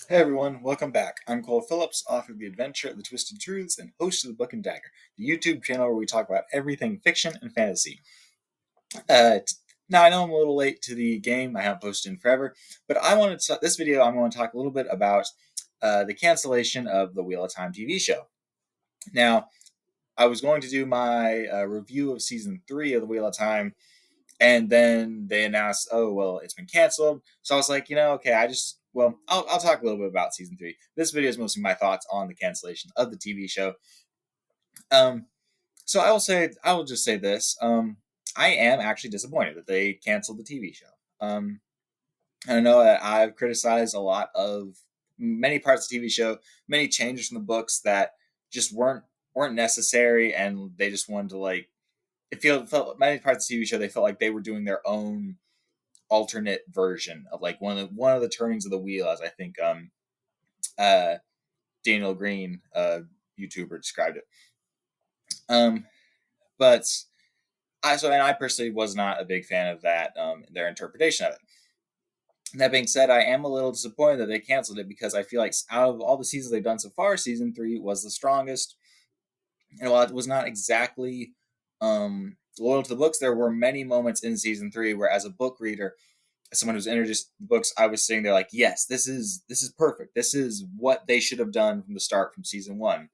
Hey everyone, welcome back. I'm Cole Phillips, author of The Adventure of the Twisted Truths and host of The Book and Dagger, the YouTube channel where we talk about everything fiction and fantasy. Uh, t- Now I know I'm a little late to the game. I haven't posted in forever, but this video. I'm going to talk a little bit about the cancellation of the Wheel of Time TV show. Now, I was going to do my review of season 3 of the Wheel of Time, and then they announced, oh well, it's been canceled. So I was like, okay, I'll talk a little bit about season 3. This video is mostly my thoughts on the cancellation of the TV show. Um, so I will just say this. I am actually disappointed that they canceled the TV show. I know that I've criticized a lot of many parts of the TV show, many changes from the books that just weren't necessary, and they just wanted to like felt many parts of the TV show they felt like they were doing their own alternate version of like one of the turnings of the wheel, as I think uh Daniel Green, YouTuber, described it. Um, but I personally was not a big fan of that their interpretation of it. That being said, I am a little disappointed that they canceled it because I feel like out of all the seasons they've done so far, season 3 was the strongest. And while it was not exactly loyal to the books, there were many moments in season 3 where, as a book reader, as someone who's introduced the books, I was sitting there like, yes, this is perfect. This is what they should have done from the start, from season 1.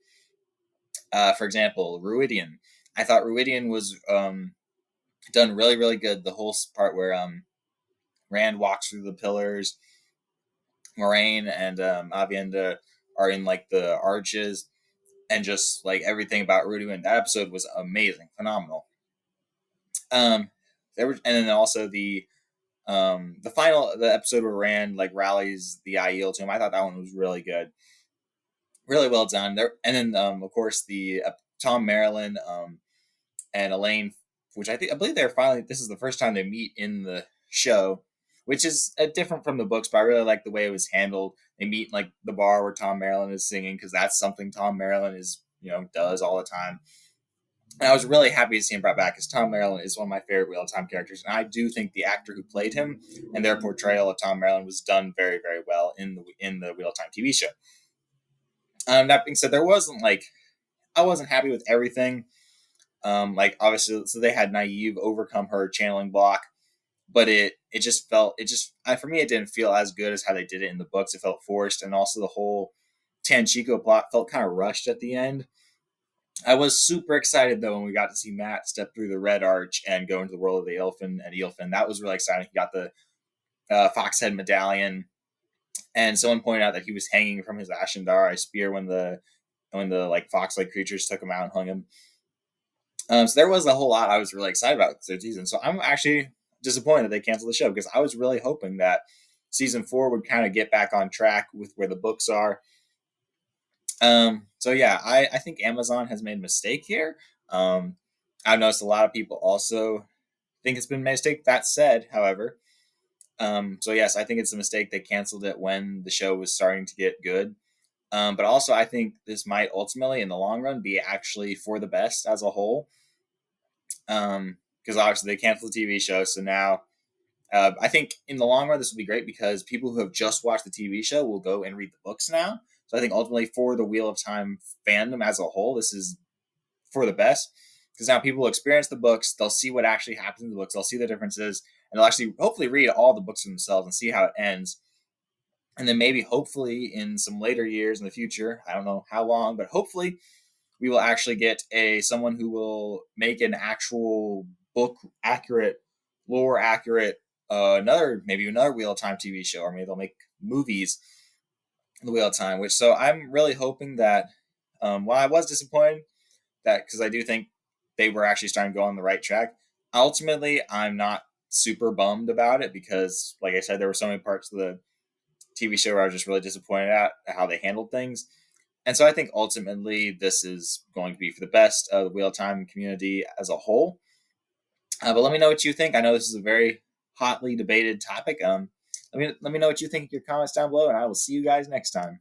For example, Ruidian. I thought Ruidian was done really, really good. The whole part where Rand walks through the pillars, Moraine and Avienda are in like the arches, and just like everything about Ruidian. That episode was amazing, phenomenal. Um, and then also the episode where Rand like rallies the Aiel to him. I thought that one was really good, really well done. There, and then of course the Tom Marilyn and Elaine, which I believe they're finally. This is the first time they meet in the show, which is different from the books, but I really like the way it was handled. They meet in, like the bar where Tom Marilyn is singing, because that's something Tom Marilyn is does all the time. And I was really happy to see him brought back, because Tom Marilyn is one of my favorite Wheel of Time characters, and I do think the actor who played him and their portrayal of Tom Marilyn was done very, very well in the Wheel of Time TV show. That being said, there wasn't like I wasn't happy with everything. Like obviously, so they had Naive overcome her channeling block, but for me it didn't feel as good as how they did it in the books. It felt forced, and also the whole Tanchico plot felt kind of rushed at the end. I was super excited though when we got to see Matt step through the Red Arch and go into the world of the Eilfin. That was really exciting. He got the Foxhead medallion, and someone pointed out that he was hanging from his Ashendari spear when the like fox-like creatures took him out and hung him. So there was a whole lot I was really excited about the third season. So I'm actually disappointed that they canceled the show, because I was really hoping that season 4 would kind of get back on track with where the books are. So yeah, I think Amazon has made a mistake here. I've noticed a lot of people also think it's been a mistake. That said, however, so yes, I think it's a mistake they canceled it when the show was starting to get good. But also, I think this might ultimately, in the long run, be actually for the best as a whole. Because obviously they canceled the TV show, so now I think in the long run this will be great, because people who have just watched the TV show will go and read the books now. So I think ultimately for the Wheel of Time fandom as a whole, this is for the best, because now people will experience the books, they'll see what actually happens in the books, they'll see the differences, and they'll actually hopefully read all the books for themselves and see how it ends. And then maybe hopefully in some later years in the future, I don't know how long, but hopefully we will actually get a someone who will make an actual book accurate, lore accurate, another Wheel of Time TV show, or maybe they'll make movies in the Wheel of Time. Which, so I'm really hoping that. While I was disappointed that, because I do think they were actually starting to go on the right track, ultimately I'm not super bummed about it, because like I said, there were so many parts of the TV show where I was just really disappointed at how they handled things. And so I think ultimately this is going to be for the best of the Wheel of Time community as a whole. But let me know what you think. I know this is a very hotly debated topic. Let me know what you think in your comments down below, and I will see you guys next time.